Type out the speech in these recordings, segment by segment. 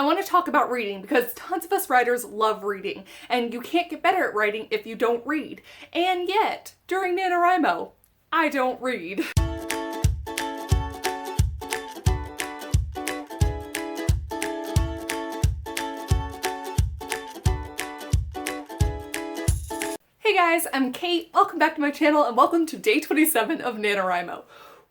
I want to talk about reading because tons of us writers love reading, and you can't get better at writing if you don't read. And yet, during NaNoWriMo, I don't read. Hey guys, I'm Kate, welcome back to my channel and welcome to day 27 of NaNoWriMo.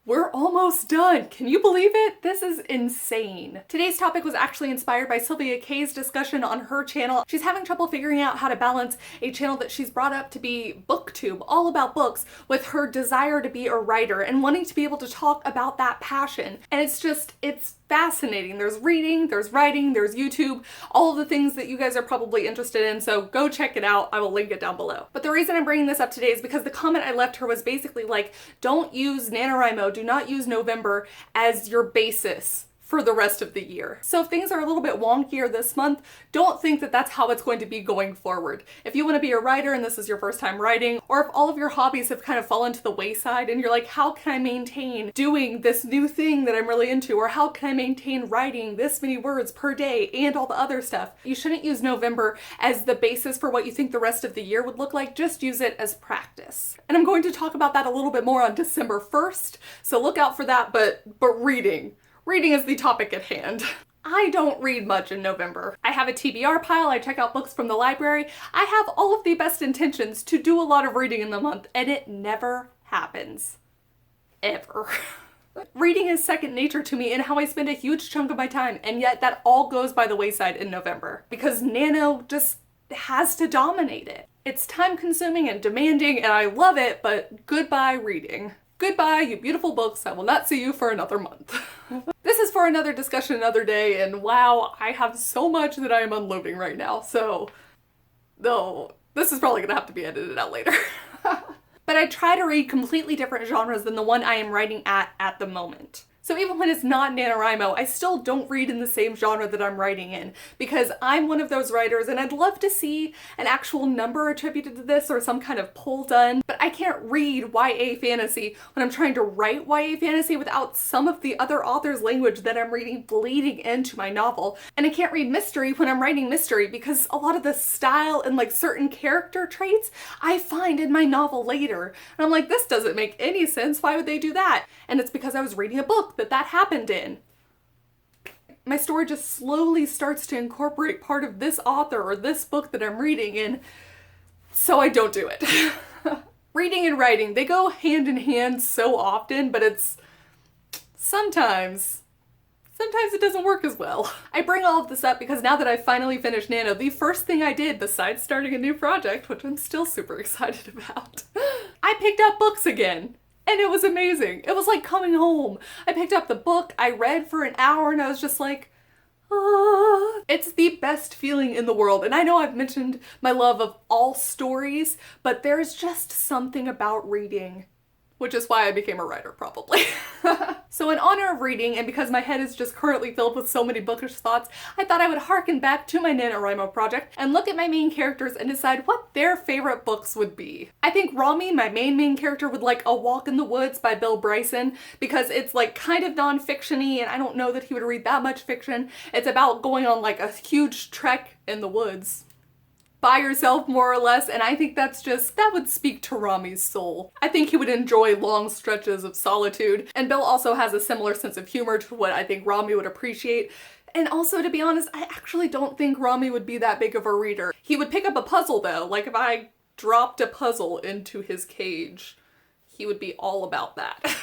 We're almost done. Can you believe it? This is insane. Today's topic was actually inspired by Sylvia Kay's discussion on her channel. She's having trouble figuring out how to balance a channel that she's brought up to be booktube, all about books, with her desire to be a writer and wanting to be able to talk about that passion. And it's fascinating. There's reading, there's writing, there's YouTube, all of the things that you guys are probably interested in, so go check it out. I will link it down below. But the reason I'm bringing this up today is because the comment I left her was basically like, don't use NaNoWriMo, do not use November as your basis for the rest of the year. So if things are a little bit wonkier this month, don't think that that's how it's going to be going forward. If you want to be a writer and this is your first time writing, or if all of your hobbies have kind of fallen to the wayside and you're like, how can I maintain doing this new thing that I'm really into? Or how can I maintain writing this many words per day and all the other stuff? You shouldn't use November as the basis for what you think the rest of the year would look like. Just use it as practice. And I'm going to talk about that a little bit more on December 1st. So look out for that, but reading. Reading is the topic at hand. I don't read much in November. I have a TBR pile, I check out books from the library. I have all of the best intentions to do a lot of reading in the month, and it never happens. Ever. Reading is second nature to me and how I spend a huge chunk of my time, and yet that all goes by the wayside in November because Nano just has to dominate it. It's time consuming and demanding, and I love it, but goodbye reading. Goodbye, you beautiful books. I will not see you for another month. This is for another discussion another day, and wow, I have so much that I am unloading right now, so no, this is probably gonna have to be edited out later. But I try to read completely different genres than the one I am writing at the moment. So even when it's not NaNoWriMo, I still don't read in the same genre that I'm writing in because I'm one of those writers and I'd love to see an actual number attributed to this or some kind of poll done, but I can't read YA fantasy when I'm trying to write YA fantasy without some of the other authors' language that I'm reading bleeding into my novel. And I can't read mystery when I'm writing mystery because a lot of the style and like certain character traits I find in my novel later. And I'm like, this doesn't make any sense. Why would they do that? And it's because I was reading a book that happened in. My story just slowly starts to incorporate part of this author or this book that I'm reading, and so I don't do it. Reading and writing, they go hand in hand so often, but it's sometimes it doesn't work as well. I bring all of this up because now that I've finally finished Nano, the first thing I did besides starting a new project, which I'm still super excited about, I picked up books again. And it was amazing. It was like coming home. I picked up the book, I read for an hour, and I was just like, ah. It's the best feeling in the world. And I know I've mentioned my love of all stories, but there's just something about reading, which is why I became a writer, probably. So in honor of reading, and because my head is just currently filled with so many bookish thoughts, I thought I would harken back to my NaNoWriMo project and look at my main characters and decide what their favorite books would be. I think Rami, my main character, would like A Walk in the Woods by Bill Bryson because it's like kind of non-fiction-y, and I don't know that he would read that much fiction. It's about going on like a huge trek in the woods by yourself, more or less, and I think that would speak to Rami's soul. I think he would enjoy long stretches of solitude, and Bill also has a similar sense of humor to what I think Rami would appreciate. And also, to be honest, I actually don't think Rami would be that big of a reader. He would pick up a puzzle though, like if I dropped a puzzle into his cage, he would be all about that.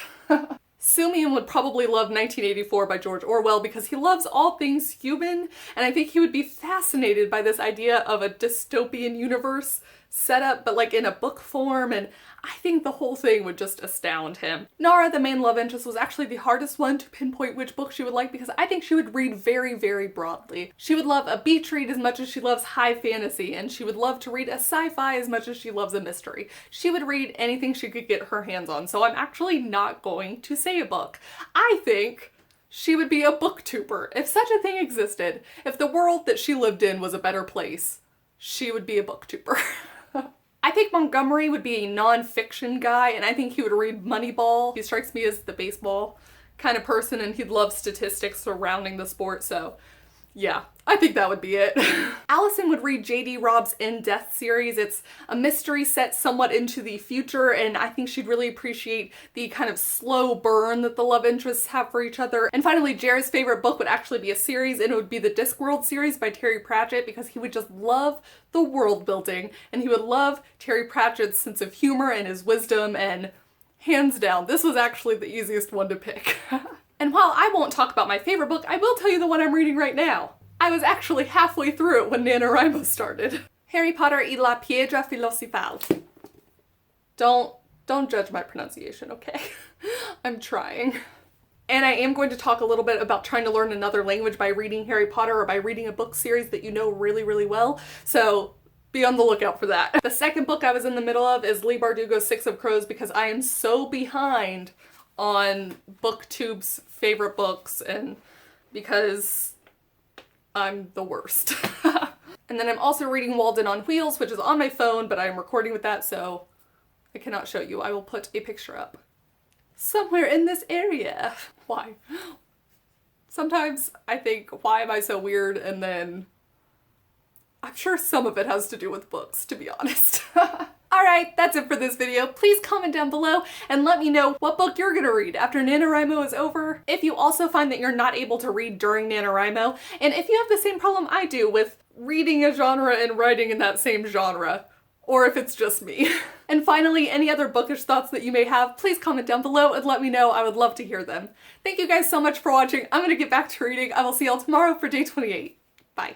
Sumian would probably love 1984 by George Orwell because he loves all things human, and I think he would be fascinated by this idea of a dystopian universe set up but like in a book form, and I think the whole thing would just astound him. Nara, the main love interest, was actually the hardest one to pinpoint which book she would like because I think she would read very, very broadly. She would love a beach read as much as she loves high fantasy, and she would love to read a sci-fi as much as she loves a mystery. She would read anything she could get her hands on, so I'm actually not going to say a book. I think she would be a booktuber. If such a thing existed, if the world that she lived in was a better place, she would be a booktuber. I think Montgomery would be a non-fiction guy, and I think he would read Moneyball. He strikes me as the baseball kind of person, and he'd love statistics surrounding the sport, so Yeah, I think that would be it. Allison would read J.D. Robb's In Death series. It's a mystery set somewhat into the future, and I think she'd really appreciate the kind of slow burn that the love interests have for each other. And finally, Jared's favorite book would actually be a series, and it would be the Discworld series by Terry Pratchett, because he would just love the world building, and he would love Terry Pratchett's sense of humor and his wisdom, and hands down, this was actually the easiest one to pick. And while I won't talk about my favorite book, I will tell you the one I'm reading right now. I was actually halfway through it when NaNoWriMo started. Harry Potter y la Piedra Filosofal. Don't judge my pronunciation, okay? I'm trying. And I am going to talk a little bit about trying to learn another language by reading Harry Potter or by reading a book series that you know really, really well. So be on the lookout for that. The second book I was in the middle of is Leigh Bardugo's Six of Crows, because I am so behind on BookTube's favorite books, and because I'm the worst. And then I'm also reading Walden on Wheels, which is on my phone, but I'm recording with that, so I cannot show you. I will put a picture up somewhere in this area. Why? Sometimes I think, why am I so weird? And then I'm sure some of it has to do with books, to be honest. Alright, that's it for this video. Please comment down below and let me know what book you're gonna read after NaNoWriMo is over. If you also find that you're not able to read during NaNoWriMo, and if you have the same problem I do with reading a genre and writing in that same genre, or if it's just me. And finally, any other bookish thoughts that you may have, please comment down below and let me know. I would love to hear them. Thank you guys so much for watching. I'm gonna get back to reading. I will see y'all tomorrow for day 28. Bye.